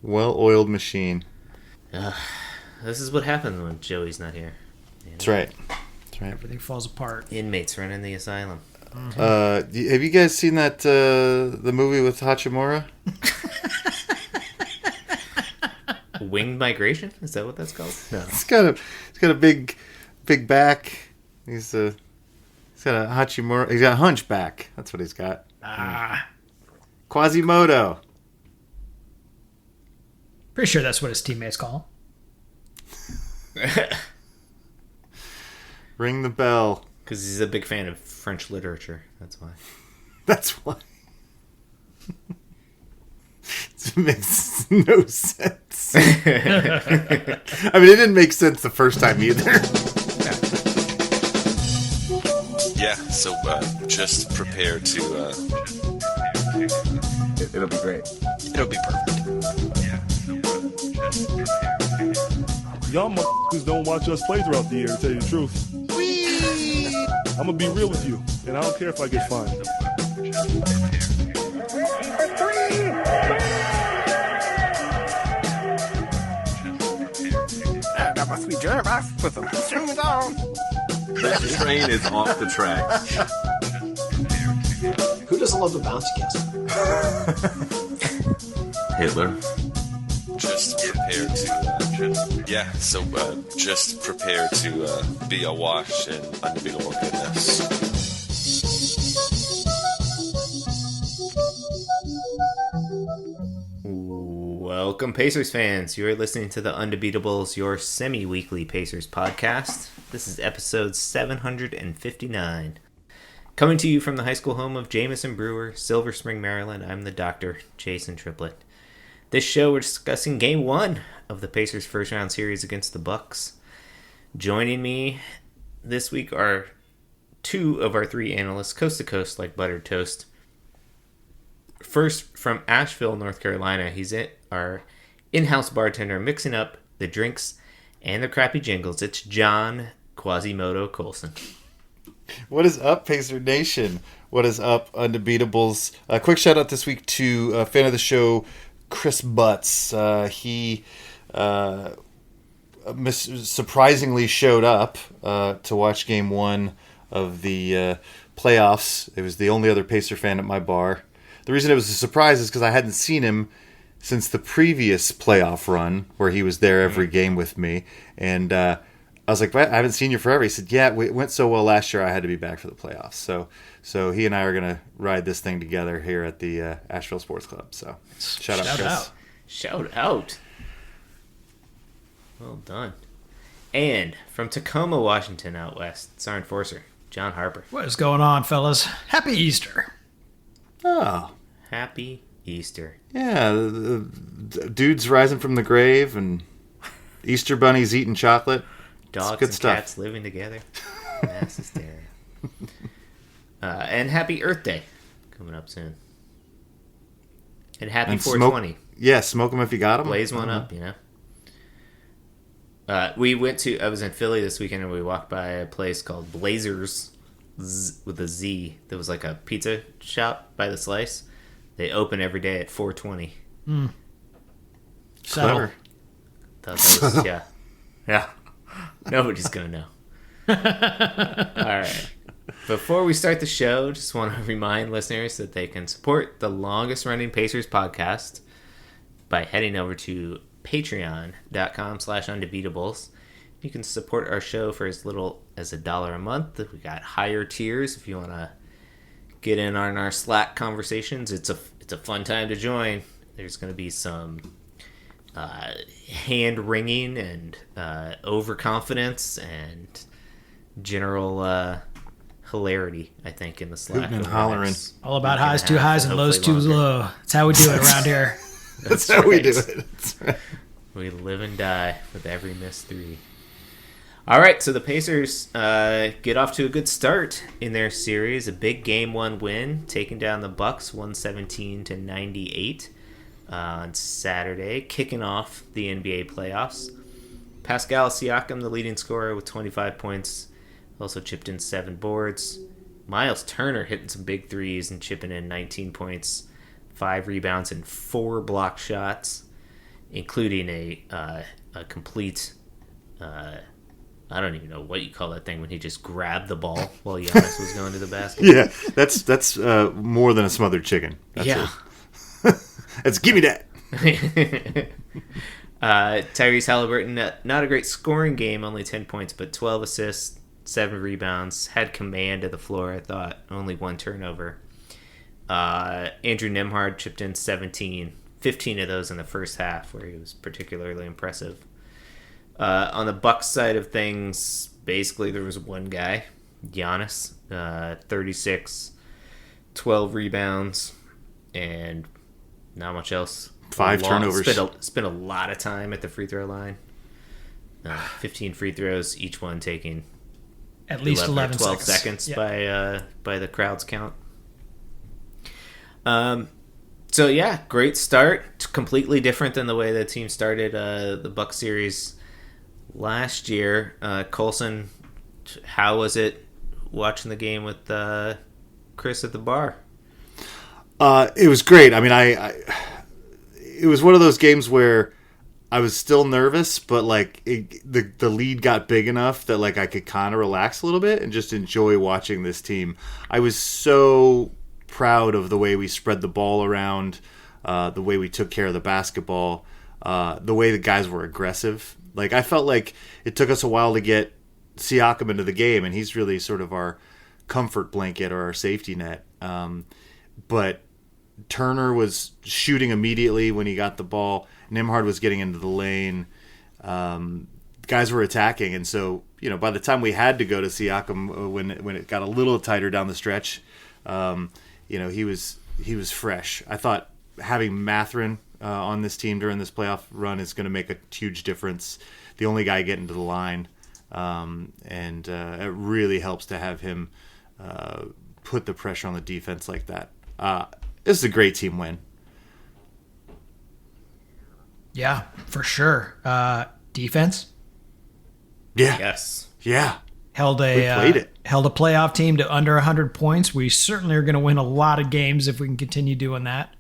Well-oiled machine. This is what happens when Joey's not here. That's right. Everything falls apart. Inmates running the asylum. Have you guys seen that the movie with Hachimura? Winged Migration? Is that what that's called? No. He's got a big back. He's got a Hachimura. He's got a hunchback. That's what he's got. Quasimodo. Pretty sure that's what his teammates call him. Ring the bell. Because he's a big fan of French literature. That's why. That's why. It makes no sense. I mean, it didn't make sense the first time either. Yeah, so just prepare to... It'll be great. It'll be perfect. Y'all motherfuckers don't watch us play throughout the year, to tell you the truth. I'm gonna be real with you, and I don't care if I get fined. I got my sweet jerk. I put some strings on. That train is off the track. Who doesn't love the bouncy castle? Hitler. Just prepare to... just prepare to be awash in undebeatable goodness. Welcome, Pacers fans. You're listening to the Undebeatables, your semi-weekly Pacers podcast. This is episode 759. Coming to you from the high school home of Jamison Brewer, Silver Spring, Maryland, I'm the Dr. Jason Triplett. This show, we're discussing Game 1 of the Pacers' first-round series against the Bucks. Joining me this week are two of our three analysts, coast to coast like buttered toast. First, from Asheville, North Carolina, he's our in-house bartender mixing up the drinks and the crappy jingles. It's John Quasimodo Colson. What is up, Pacer Nation? What is up, Undebeatables? A quick shout out this week to a fan of the show, Chris Butts. He surprisingly showed up to watch Game 1 of the playoffs. It was the only other Pacer fan at my bar. The reason it was a surprise is because I hadn't seen him since the previous playoff run where he was there every game with me. And I was like, I haven't seen you forever. He said, yeah, it went so well last year I had to be back for the playoffs. So he and I are going to ride this thing together here at the Asheville Sports Club. So shout out, Chris. Shout out. Well done. And from Tacoma, Washington, out west, it's our enforcer, John Harper. What is going on, fellas? Happy Easter. Oh. Happy Easter. Yeah, the dude's rising from the grave and Easter bunnies eating chocolate. Dogs and stuff. Cats living together. Mass hysteria. And happy Earth Day coming up soon. And happy 420. Smoke them if you got them. Blaze one up, you know. I was in Philly this weekend and we walked by a place called Blazers with a Z. There was like a pizza shop by the slice. They open every day at 4:20. Clever. Yeah. Nobody's gonna know. All right. Before we start the show, just want to remind listeners that they can support the longest-running Pacers podcast by heading over to patreon.com/undebeatables. You can support our show for as little as $1 a month. We got higher tiers if you want to get in on our Slack conversations. It's a fun time to join. There's going to be some hand-wringing and overconfidence and general hilarity, I think, in the Slack. Hooting and hollering. All about highs too highs and lows too low. That's how we do it around here. That's how we do it. That's right. We live and die with every missed three. All right, so the Pacers get off to a good start in their series. A big Game 1 win, taking down the Bucks 117-98 on Saturday, kicking off the NBA playoffs. Pascal Siakam, the leading scorer, with 25 points, also chipped in 7 boards. Miles Turner hitting some big threes and chipping in 19 points, 5 rebounds, and 4 block shots. including a complete. I don't even know what you call that thing when he just grabbed the ball while Giannis was going to the basket. Yeah, that's more than a smothered chicken. That's Yeah. It's give me that. Tyrese Halliburton, not a great scoring game, only 10 points, but 12 assists, 7 rebounds, had command of the floor, I thought, only 1 turnover. Andrew Nembhard chipped in 17, 15 of those in the first half, where he was particularly impressive. On the Bucks side of things, basically there was one guy, Giannis, 36, 12 rebounds, and not much else. 5 turnovers. Spent a lot of time at the free throw line. 15 free throws, each one taking At least 11 or 12 seconds. seconds by the crowd's count. So yeah, great start. Completely different than the way the team started the Buck series last year. Colson, how was it watching the game with Chris at the bar? It was great. I mean, it was one of those games where I was still nervous, but like the lead got big enough that like I could kind of relax a little bit and just enjoy watching this team. I was so proud of the way we spread the ball around, the way we took care of the basketball, the way the guys were aggressive. Like I felt like it took us a while to get Siakam into the game, and he's really sort of our comfort blanket or our safety net. But Turner was shooting immediately when he got the ball. Nembhard was getting into the lane. Guys were attacking, and so by the time we had to go to Siakam when it got a little tighter down the stretch, he was fresh. I thought having Mathurin on this team during this playoff run is going to make a huge difference. The only guy getting to the line, and it really helps to have him put the pressure on the defense like that. This is a great team win. Yeah, for sure. Defense Yeah. Yes. Yeah. held We played it. held a playoff team to under 100 points. We certainly are going to win a lot of games if we can continue doing that.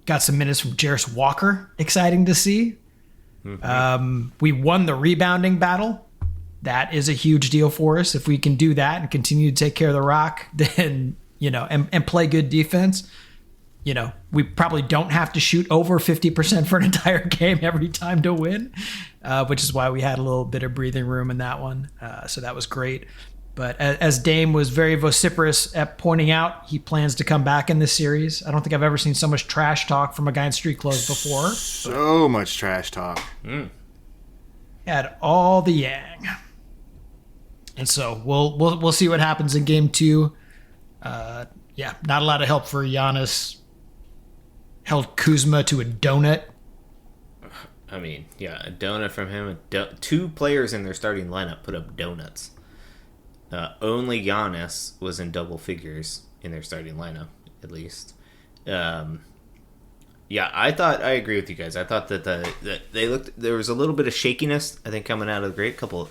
Got some minutes from Jarris Walker. Exciting to see. Mm-hmm. We won the rebounding battle. That is a huge deal for us. If we can do that and continue to take care of the rock, then, and play good defense, we probably don't have to shoot over 50% for an entire game every time to win, which is why we had a little bit of breathing room in that one. So that was great. But as Dame was very vociferous at pointing out, he plans to come back in this series. I don't think I've ever seen so much trash talk from a guy in street clothes before. So much trash talk. Had all the yang. And so we'll see what happens in game 2. Not a lot of help for Giannis. Held Kuzma to a donut. I mean, a donut from him. 2 players in their starting lineup put up donuts. Only Giannis was in double figures in their starting lineup, at least. I agree with you guys. I thought that there was a little bit of shakiness, I think, coming out of the great couple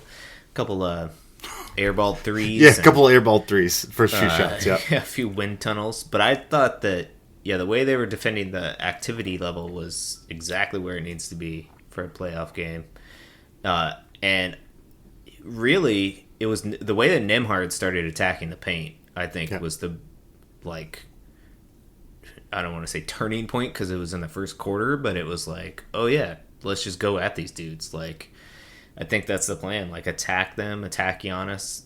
airball threes. Yeah, a couple airball threes, first few shots. Yeah, a few wind tunnels. But I thought that the way they were defending the activity level was exactly where it needs to be for a playoff game. And really, it was the way that Nembhard started attacking the paint, I think, was the, I don't want to say turning point because it was in the first quarter, but it was like, oh yeah, let's just go at these dudes. I think that's the plan. Attack them, attack Giannis,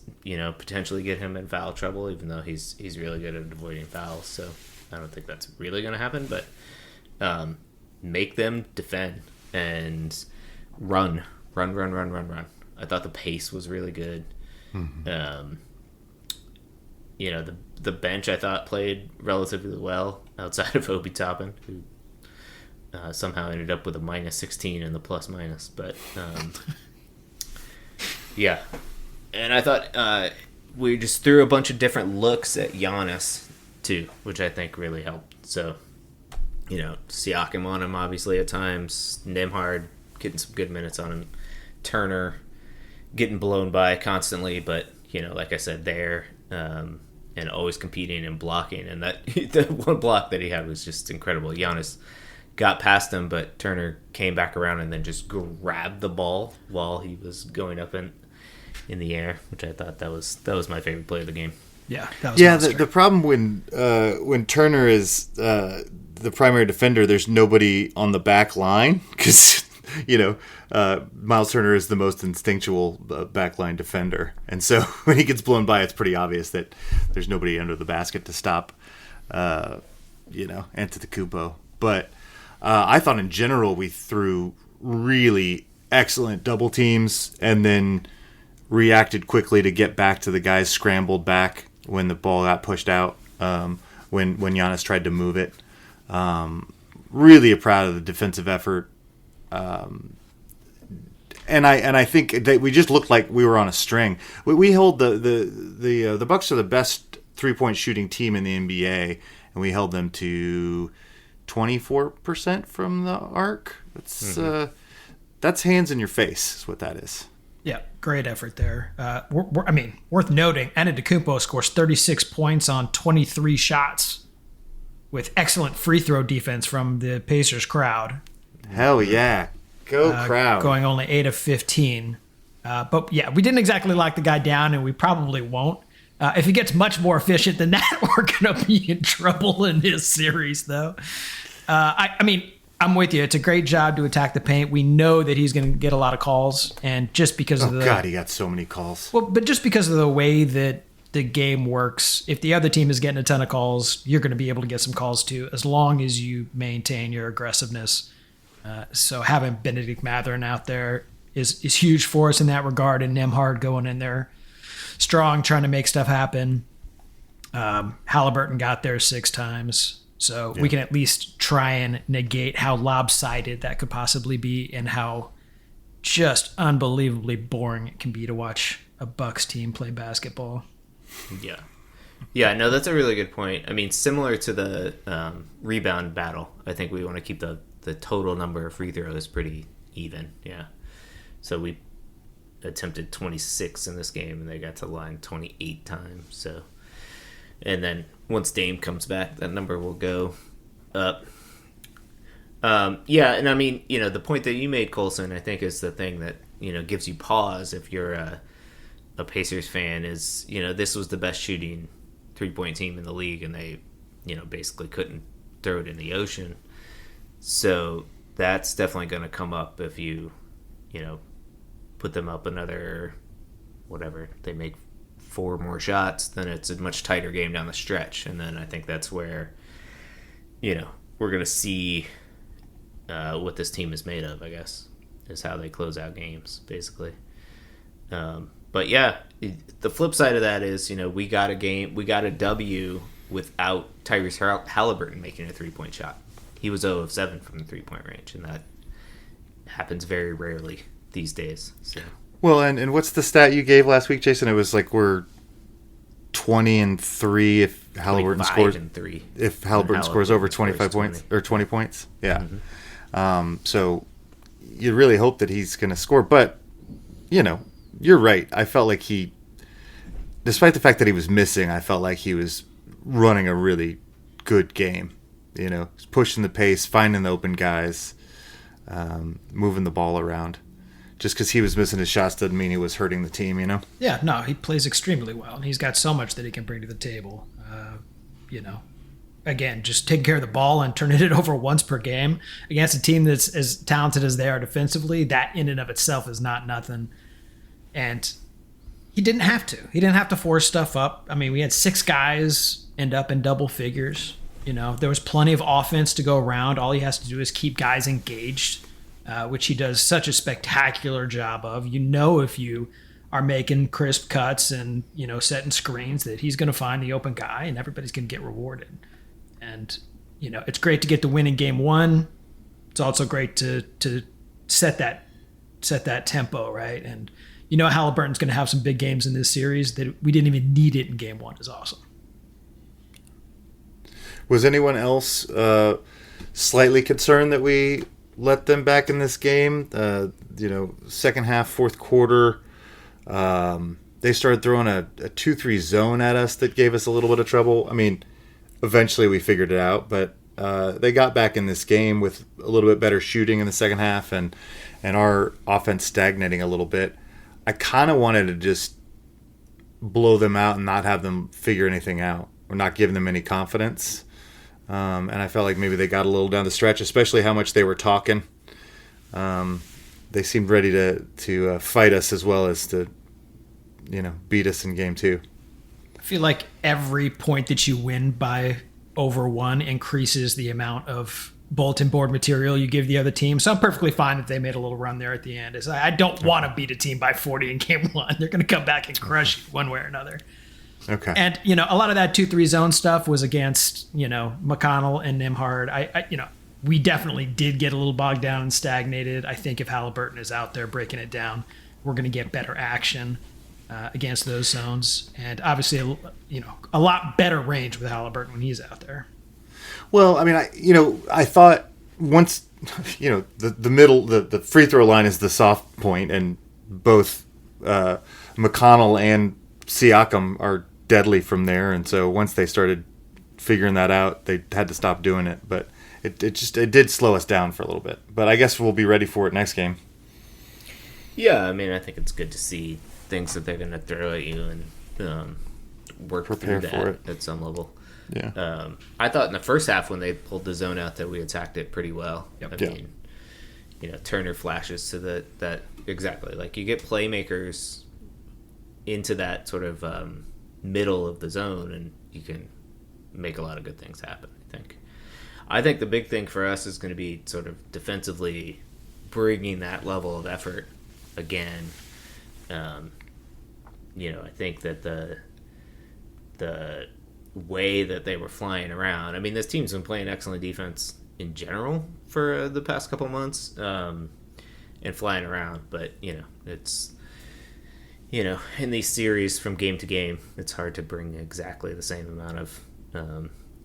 potentially get him in foul trouble, even though he's really good at avoiding fouls. So I don't think that's really going to happen, but make them defend and run. I thought the pace was really good. Mm-hmm. The bench I thought played relatively well outside of Obi Toppin, who somehow ended up with a minus 16 in the plus minus. But and I thought we just threw a bunch of different looks at Giannis too, which I think really helped. So Siakam on him obviously at times, Nembhard getting some good minutes on him, Turner getting blown by constantly, but like I said there, and always competing and blocking. And that the one block that he had was just incredible. Giannis got past him, but Turner came back around and then just grabbed the ball while he was going up in the air, which I thought that was my favorite play of the game. Yeah, that was the problem when Turner is the primary defender, there's nobody on the back line because Miles Turner is the most instinctual backline defender, and so when he gets blown by, it's pretty obvious that there's nobody under the basket to stop, Antetokounmpo. But I thought in general we threw really excellent double teams and then reacted quickly to get back to the guys scrambled back when the ball got pushed out, when Giannis tried to move it. Really proud of the defensive effort. And I think that we just looked like we were on a string. We hold the Bucks are the best 3-point shooting team in the NBA, and we held them to 24% from the arc. That's hands in your face is what that is. Yeah, great effort there. Worth noting, Antetokounmpo scores 36 points on 23 shots with excellent free throw defense from the Pacers crowd. Hell yeah. Go crowd. Going only 8 of 15. But yeah, we didn't exactly lock the guy down, and we probably won't. If he gets much more efficient than that, we're going to be in trouble in this series, though. I'm with you. It's a great job to attack the paint. We know that he's going to get a lot of calls, and just because of God, he got so many calls. Well, but just because of the way that the game works, if the other team is getting a ton of calls, you're going to be able to get some calls too, as long as you maintain your aggressiveness. So having Benedict Mathurin out there is huge for us in that regard, and Nembhard going in there strong, trying to make stuff happen. Halliburton got there 6 times. So we can at least try and negate how lopsided that could possibly be and how just unbelievably boring it can be to watch a Bucks team play basketball. Yeah. Yeah, no, that's a really good point. I mean, similar to the rebound battle, I think we want to keep the total number of free throws pretty even. Yeah. So we attempted 26 in this game, and they got to the line 28 times. So, and then once Dame comes back, that number will go up. Yeah, and I mean, the point that you made, Colson, I think is the thing that, gives you pause if you're a Pacers fan is, this was the best shooting 3-point team in the league, and they, basically couldn't throw it in the ocean. So that's definitely going to come up if you, put them up another, whatever, they make 4 more shots, then it's a much tighter game down the stretch. And then I think that's where, we're going to see what this team is made of, I guess, is how they close out games, basically. But yeah, the flip side of that is, we got a W without Tyrese Halliburton making a 3-point shot. He was 0 of 7 from the 3-point range, and that happens very rarely these days. So. Well, and what's the stat you gave last week, Jason? It was like we're 20-3 if Halliburton scores. 3. If Halliburton scores over 25 points or 20 points, yeah. Mm-hmm. So you really hope that he's going to score, but you're right. I felt like despite the fact that he was missing, I felt like he was running a really good game. He's pushing the pace, finding the open guys, moving the ball around. Just because he was missing his shots doesn't mean he was hurting the team, Yeah, no, he plays extremely well. He's got so much that he can bring to the table. Again, just taking care of the ball and turning it over once per game against a team that's as talented as they are defensively, that in and of itself is not nothing. And he didn't have to. He didn't have to force stuff up. I mean, we had 6 guys end up in double figures. There was plenty of offense to go around. All he has to do is keep guys engaged, which he does such a spectacular job of. If you are making crisp cuts and, setting screens, that he's going to find the open guy and everybody's going to get rewarded. And, it's great to get the win in game 1. It's also great to set that tempo, right? And, Halliburton's going to have some big games in this series that we didn't even need it in game 1 is awesome. Was anyone else slightly concerned that we let them back in this game? Second half, fourth quarter, they started throwing a 2-3 zone at us that gave us a little bit of trouble. I mean, eventually we figured it out, but they got back in this game with a little bit better shooting in the second half and our offense stagnating a little bit. I kind of wanted to just blow them out and not have them figure anything out or not give them any confidence. And I felt like maybe they got a little down the stretch, especially how much they were talking. They seemed ready to fight us as well as to, beat us in game 2. I feel like every point that you win by over 1 increases the amount of bulletin board material you give the other team. So I'm perfectly fine if they made a little run there at the end. I don't want to beat a team by 40 in game 1. They're going to come back and crush you one way or another. Okay. And, a lot of that 2-3 zone stuff was against, McConnell and Nimhard. We definitely did get a little bogged down and stagnated. I think if Halliburton is out there breaking it down, we're going to get better action against those zones. And obviously, a lot better range with Halliburton when he's out there. Well, I mean, I thought once, the middle, the free throw line is the soft point, and both McConnell and Siakam are deadly from there. And so once they started figuring that out, they had to stop doing it. But it did slow us down for a little bit. But I guess we'll be ready for it next game. Yeah, I mean, I think it's good to see things that they're going to throw at you and Prepare through for that it at some level. Yeah. I thought in the first half when they pulled the zone out that we attacked it pretty well. Yep. I mean, Turner flashes to that exactly. Like you get playmakers into that sort of middle of the zone, and you can make a lot of good things happen. I think the big thing for us is going to be sort of defensively bringing that level of effort again. I think that the way that they were flying around. I mean, this team's been playing excellent defense in general for the past couple months, and flying around. But it's in these series from game to game, it's hard to bring exactly the same amount of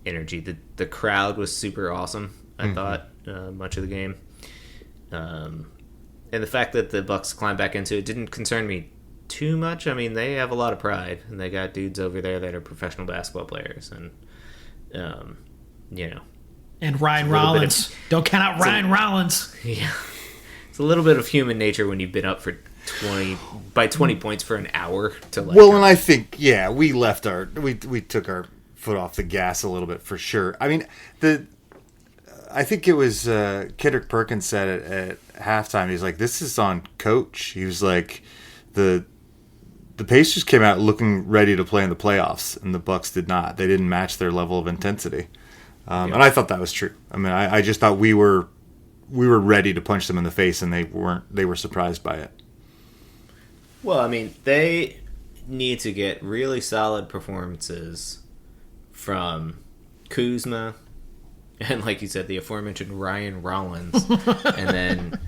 energy. The crowd was super awesome. I thought much of the game, and the fact that the Bucks climbed back into it didn't concern me too much. I mean, they have a lot of pride, and they got dudes over there that are professional basketball players, and And Ryan Rollins. Don't count out Ryan Rollins. Yeah, it's a little bit of human nature when you've been up for 20 points for an hour to like. Well, and I think we left we took our foot off the gas a little bit for sure. I mean, I think it was Kendrick Perkins said it at halftime. He's like, "This is on coach." He was like, the Pacers came out looking ready to play in the playoffs, and the Bucks did not. They didn't match their level of intensity, and I thought that was true. I mean, I just thought we were ready to punch them in the face, and they weren't. They were surprised by it. Well, I mean, they need to get really solid performances from Kuzma and, like you said, the aforementioned Ryan Rollins. And then,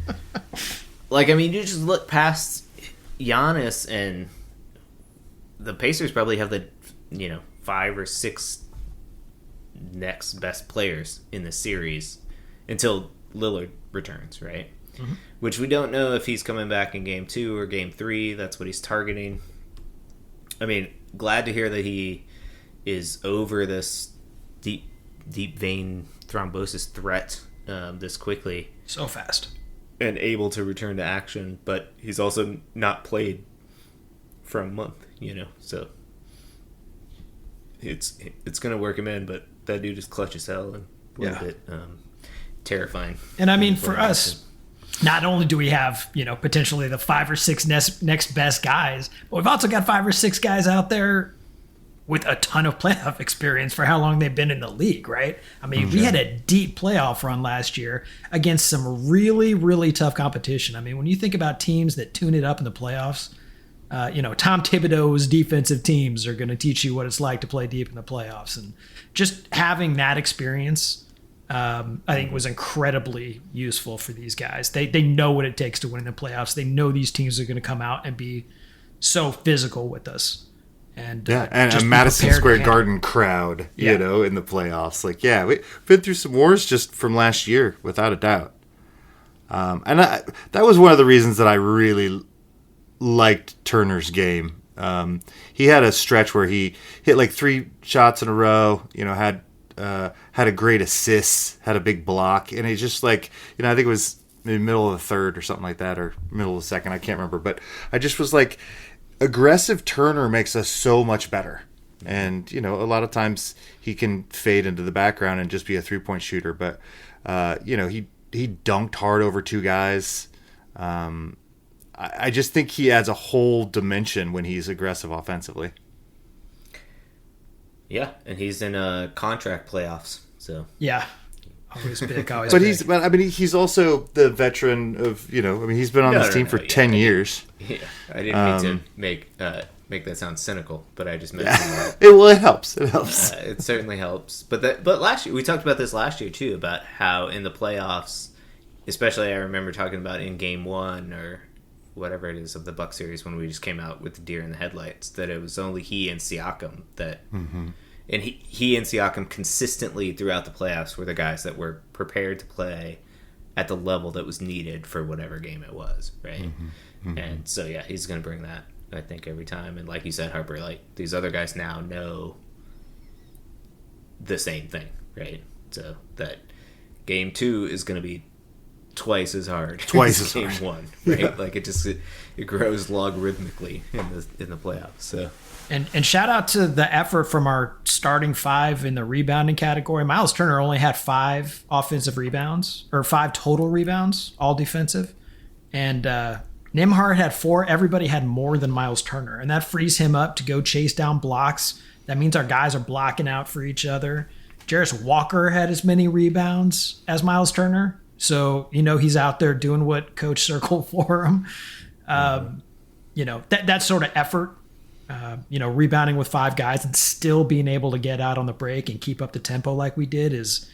you just look past Giannis, and the Pacers probably have the, 5 or 6 next best players in the series until Lillard returns, right? Mm-hmm. Which we don't know if he's coming back in game 2 or game 3. That's what he's targeting. I mean, glad to hear that he is over this deep vein thrombosis threat this quickly. So fast. And able to return to action, but he's also not played for a month, so it's going to work him in, but that dude is clutch as hell and a little bit terrifying. And I mean, for us, not only do we have, potentially the 5 or 6 next best guys, but we've also got 5 or 6 guys out there with a ton of playoff experience for how long they've been in the league, right? I mean, we had a deep playoff run last year against some really, really tough competition. I mean, when you think about teams that tune it up in the playoffs, Tom Thibodeau's defensive teams are going to teach you what it's like to play deep in the playoffs. And just having that experience, I think, was incredibly useful for these guys. They know what it takes to win in the playoffs. They know these teams are going to come out and be so physical with us. And and a Madison Square Garden crowd, in the playoffs. We've been through some wars just from last year, without a doubt. And that was one of the reasons that I really liked Turner's game He had a stretch where he hit like 3 shots in a row. Had a great assist, had a big block, and it's just like I think it was in the middle of the third or something like that, or middle of the second. I can't remember, but I just was like, aggressive Turner makes us so much better. And a lot of times he can fade into the background and just be a 3-point shooter, but he dunked hard over 2 guys. I just think he adds a whole dimension when he's aggressive offensively. Yeah, and he's in contract playoffs, so Yeah. Always pick, always But pick. he's also the veteran of he's been on this team for 10 years. Yeah, I didn't mean to make that sound cynical, but I just meant It helps. It helps. it certainly helps. But last year we talked about this last year too, about how in the playoffs, especially I remember talking about in Game 1 or whatever it is of the Buck series when we just came out with the deer in the headlights, that it was only he and Siakam that. And he and Siakam consistently throughout the playoffs were the guys that were prepared to play at the level that was needed for whatever game it was, right? And so, yeah, he's going to bring that, I think, every time. And like you said, Harper, like these other guys now know the same thing, right? So that Game 2 is going to be twice as hard as Game 1, right? Yeah. Like it grows logarithmically in the playoffs, so... And shout out to the effort from our starting 5 in the rebounding category. Miles Turner only had 5 offensive rebounds, or 5 total rebounds, all defensive. And Nembhard had 4. Everybody had more than Miles Turner. And that frees him up to go chase down blocks. That means our guys are blocking out for each other. Jarris Walker had as many rebounds as Miles Turner. So, he's out there doing what Coach circled for him. That sort of effort. Rebounding with 5 guys and still being able to get out on the break and keep up the tempo like we did is,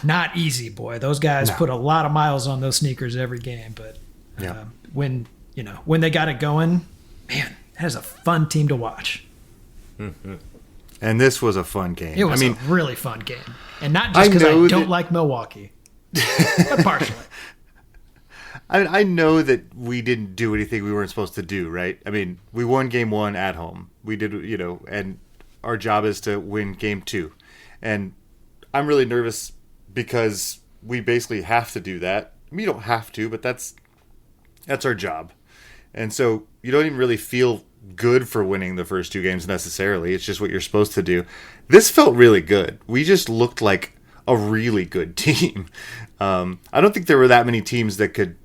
not easy, boy. Those guys put a lot of miles on those sneakers every game. But when they got it going, man, that is a fun team to watch. Mm-hmm. And this was a fun game. It was a really fun game. And not just because I don't like Milwaukee, but partially. I know that we didn't do anything we weren't supposed to do, right? I mean, we won Game 1 at home. We did, and our job is to win Game 2. And I'm really nervous because we basically have to do that. I mean, you don't have to, but that's our job. And so you don't even really feel good for winning the first 2 games necessarily. It's just what you're supposed to do. This felt really good. We just looked like a really good team. I don't think there were that many teams that could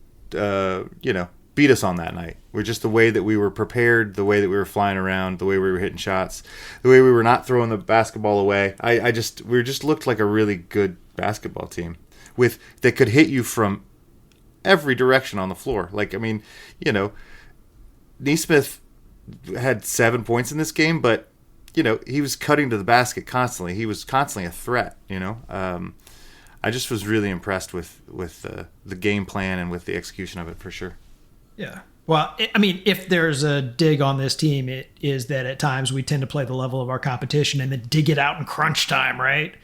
beat us on that night. We're just the way that we were prepared, the way that we were flying around, the way we were hitting shots, the way we were not throwing the basketball away. We just looked like a really good basketball team that could hit you from every direction on the floor. Like, I mean, Nesmith had 7 points in this game, but he was cutting to the basket constantly. He was constantly a threat. I just was really impressed with the game plan and with the execution of it for sure. Yeah. Well, if there's a dig on this team, it is that at times we tend to play the level of our competition and then dig it out in crunch time, right?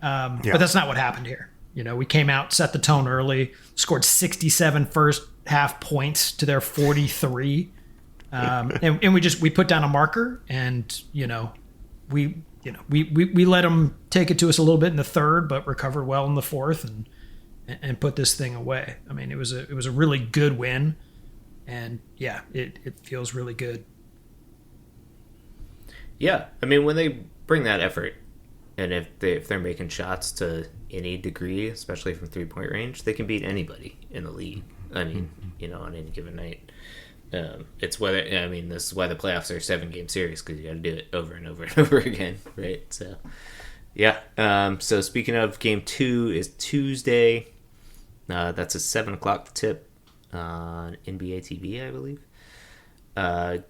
But that's not what happened here. We came out, set the tone early, scored 67 first half points to their 43. And we put down a marker and, we let them take it to us a little bit in the third, but recovered well in the fourth and put this thing away. I mean, it was a really good win, and yeah, it feels really good. Yeah, I mean, when they bring that effort, and if they're making shots to any degree, especially from 3-point range, they can beat anybody in the league. I mean, on any given night. This is why the playoffs are a 7-game series, because you got to do it over and over and over again, right? So, yeah. So speaking of, Game 2 is Tuesday. That's a 7:00 tip on NBA TV, I believe.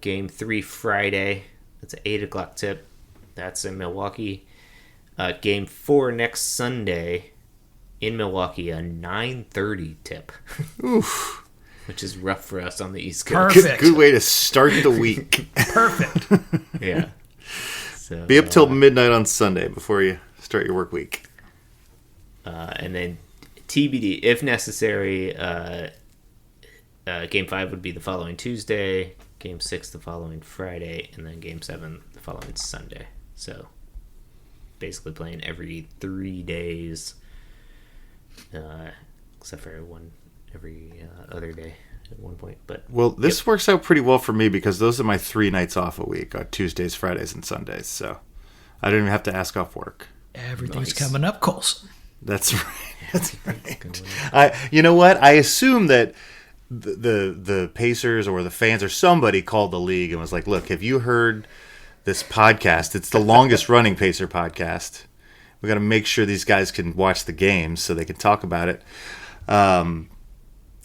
Game 3 Friday. That's an 8:00 tip. That's in Milwaukee. Game 4 next Sunday in Milwaukee, a 9:30 tip. Oof. Which is rough for us on the East Coast. Perfect. Good way to start the week. Perfect. Yeah. So, be up till midnight on Sunday before you start your work week. And then TBD, if necessary, Game 5 would be the following Tuesday. Game 6 the following Friday, and then Game 7 the following Sunday. So basically playing every 3 days, except for one every other day at one point. But Well, this works out pretty well for me because those are my 3 nights off a week, Tuesdays, Fridays, and Sundays. So I don't even have to ask off work. Everything's Nice. coming up, Colson. That's right. That's right. You know what? I assume that the Pacers or the fans or somebody called the league and was like, "Look, have you heard this podcast? It's the longest running Pacer podcast. We got to make sure these guys can watch the games so they can talk about it."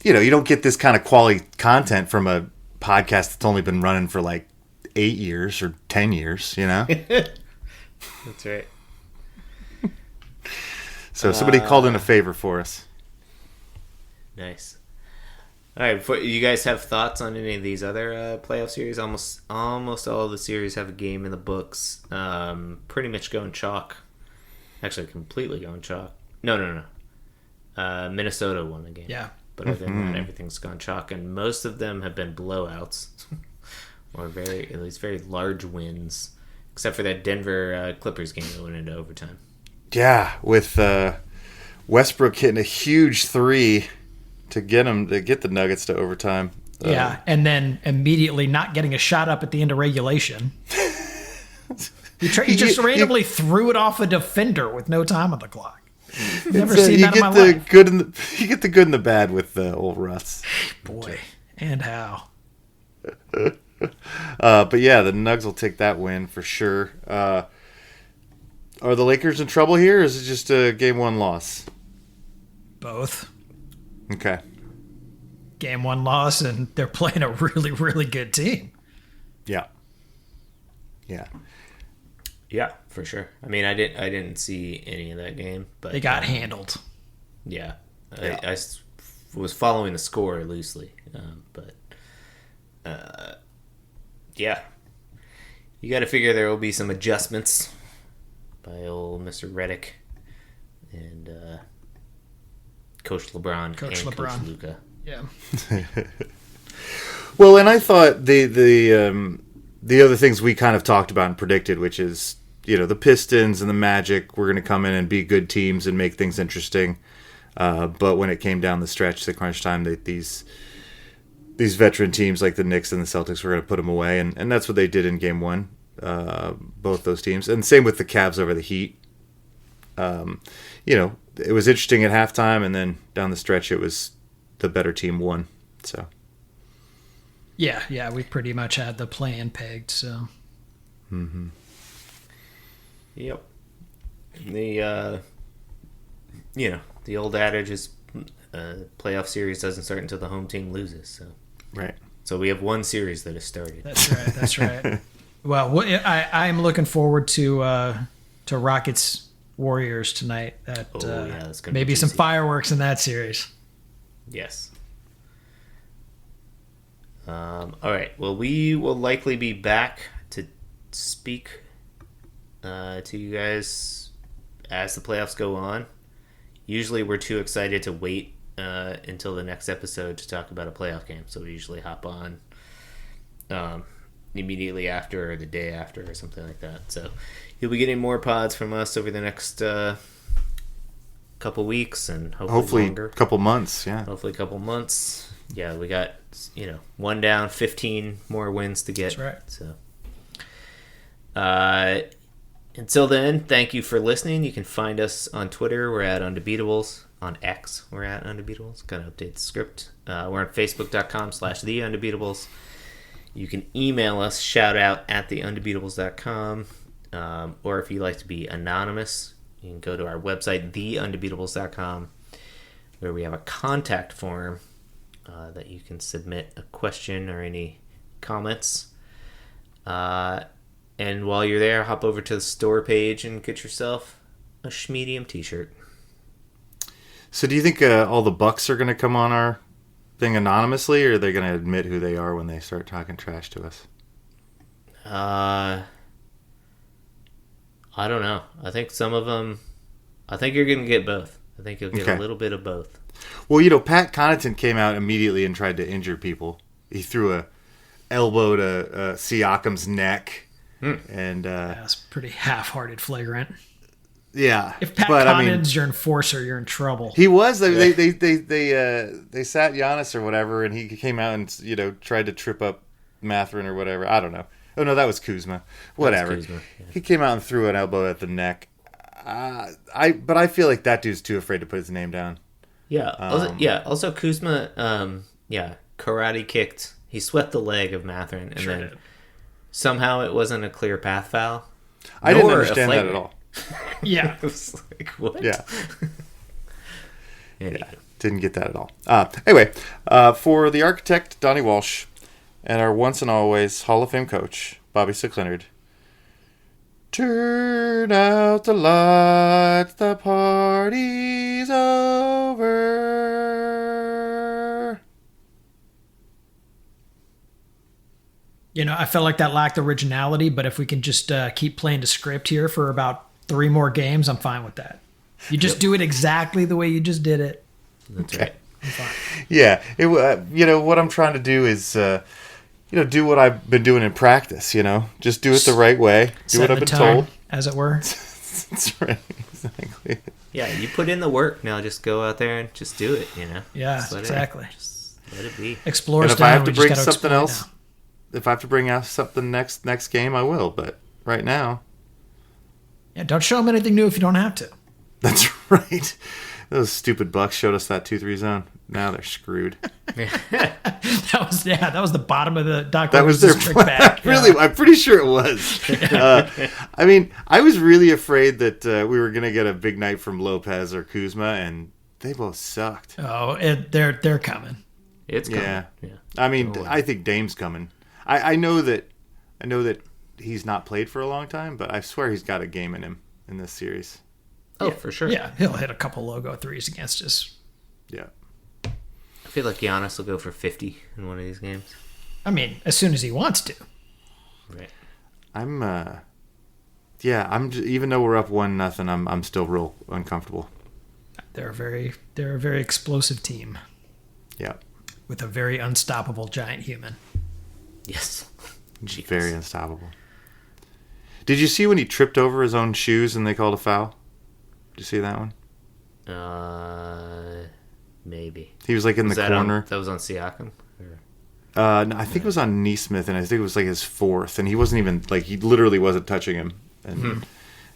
You don't get this kind of quality content from a podcast that's only been running for like 8 years or 10 years. that's right. So somebody called in a favor for us. Nice. All right, you guys have thoughts on any of these other playoff series? Almost all of the series have a game in the books. Pretty much going chalk. Actually, completely going chalk. No. Minnesota won the game. Yeah. But other than that, everything's gone chalk, and most of them have been blowouts, or at least very large wins, except for that Denver Clippers game that went into overtime. Yeah, with Westbrook hitting a huge 3 to get the Nuggets to overtime. Yeah, and then immediately not getting a shot up at the end of regulation. He just randomly threw it off a defender with no time on the clock. Never seen that in my life. You get the good and the bad with old Russ. Boy, and how. But yeah, the Nugs will take that win for sure. Are the Lakers in trouble here, or is it just a game 1 loss? Both. Okay. Game 1 loss, and they're playing a really, really good team. Yeah. Yeah. Yeah, for sure. I mean, I didn't see any of that game, but They got handled. Yeah, I was following the score loosely, but yeah, you got to figure there will be some adjustments by old Mr. Reddick and Coach LeBron and Coach Luka. Yeah. Well, and I thought the other things we kind of talked about and predicted, which is the Pistons and the Magic were going to come in and be good teams and make things interesting. But when it came down the stretch, the crunch time, these veteran teams like the Knicks and the Celtics were going to put them away, and that's what they did in Game 1. Both those teams, and same with the Cavs over the Heat. It was interesting at halftime, and then down the stretch, it was the better team won. So. Yeah, we pretty much had the plan pegged, so. Mm-hmm. Yep. The the old adage is playoff series doesn't start until the home team loses. So right. So we have one series that has started. That's right. Well, I'm looking forward to Rockets Warriors tonight. That's gonna maybe be some juicy. fireworks in that series. Yes. All right. Well, we will likely be back to speak to you guys as the playoffs go on. Usually, we're too excited to wait until the next episode to talk about a playoff game, so we usually hop on immediately after or the day after or something like that. So you'll be getting more pods from us over the next couple weeks and hopefully longer. A couple months. Yeah. Hopefully a couple months. Yeah, we got 1 down, 15 more wins to get. That's right. So, until then, thank you for listening. You can find us on Twitter. We're at Undebeatables. On X, we're at Undebeatables. Gotta update the script. We're on Facebook.com/TheUndebeatables. You can email us, shoutout at theundebeatables.com. Or if you'd like to be anonymous, you can go to our website, theundebeatables.com, where we have a contact form that you can submit a question or any comments. And while you're there, hop over to the store page and get yourself a Schmedium t-shirt. So do you think all the Bucks are going to come on our thing anonymously, or are they going to admit who they are when they start talking trash to us? I don't know. I think some of them... I think you're going to get both. I think you'll get a little bit of both. Well, Pat Connaughton came out immediately and tried to injure people. He threw elbow to Siakam's neck. And That's pretty half-hearted flagrant. yeah. If Pat but, Connaughton's your enforcer, you're in trouble. he was. They sat Giannis or whatever, and he came out and tried to trip up Mathurin or whatever. I don't know. Oh no, that was Kuzma. Whatever. Kuzma, yeah. He came out and threw an elbow at the neck. But I feel like that dude's too afraid to put his name down. Yeah. Also Kuzma, karate kicked. He swept the leg of Mathurin, and Sure then did. somehow it wasn't a clear path foul. I didn't Nor a understand that at flagrant. all. Yeah. It was like, what? Yeah. Anyway. Didn't get that at all. Anyway, for the architect, Donnie Walsh, and our once and always Hall of Fame coach, Bobby Sick-Leonard. Turn out the lights, the party's over. I felt like that lacked originality, but if we can just keep playing the script here for about 3 more games, I'm fine with that. You just do it exactly the way you just did it. That's right. Yeah, what I'm trying to do is, do what I've been doing in practice. Just do it the right way. Do what Set I've the been tone, told. as it were. That's right, exactly. Yeah, you put in the work. Now just go out there and just do it, Yeah, Just let exactly. Just let it be. Explore And if I have to we just bring gotta something explore else, now. if I have to bring out something next game, I will. But right now, Yeah, don't show them anything new if you don't have to. that's right. Those stupid Bucks showed us that 2-3 zone. Now they're screwed. That was the bottom of the Doc That was their trick back. Really, I'm pretty sure it was. I was really afraid that we were gonna get a big night from Lopez or Kuzma, and they both sucked. Oh, they're coming. It's coming. Yeah. Yeah. I think Dame's coming. I know that he's not played for a long time, but I swear he's got a game in him in this series. Oh, for sure. Yeah, he'll hit a couple logo threes against us. Yeah. I feel like Giannis will go for 50 in one of these games. I mean, as soon as he wants to. Right. I'm even though we're up 1-0, I'm still real uncomfortable. They're a very explosive team Yeah. with a very unstoppable giant human. Yes. Jeez. Very unstoppable. Did you see when he tripped over his own shoes and they called a foul? Did you see that one? Maybe. He was like in Was the that corner. that was on Siakam? Or- No, I think it was on Neesmith, and I think it was like his fourth, and he wasn't even he literally wasn't touching him, and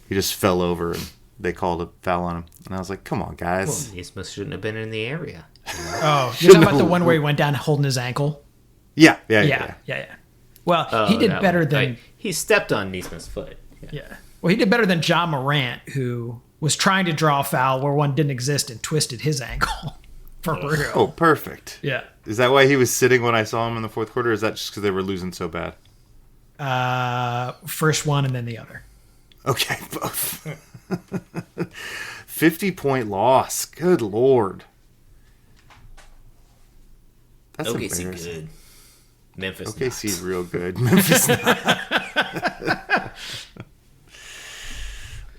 he just fell over, and they called a foul on him, and I was like, "Come on, guys!" Neesmith shouldn't have been in the area. Oh, you're talking about the one where he went down holding his ankle? Yeah. Well, he did that better one. than Like, he stepped on Neesmith's foot. yeah. Well, he did better than John Morant, who was trying to draw a foul where one didn't exist and twisted his ankle. For real. Oh, perfect. Yeah. Is that why he was sitting when I saw him in the fourth quarter? Or is that just because they were losing so bad? First one and then the other. Okay, both. 50-point loss. Good Lord. That's OKC embarrassing. good. Memphis OKC's not. real good. Memphis not.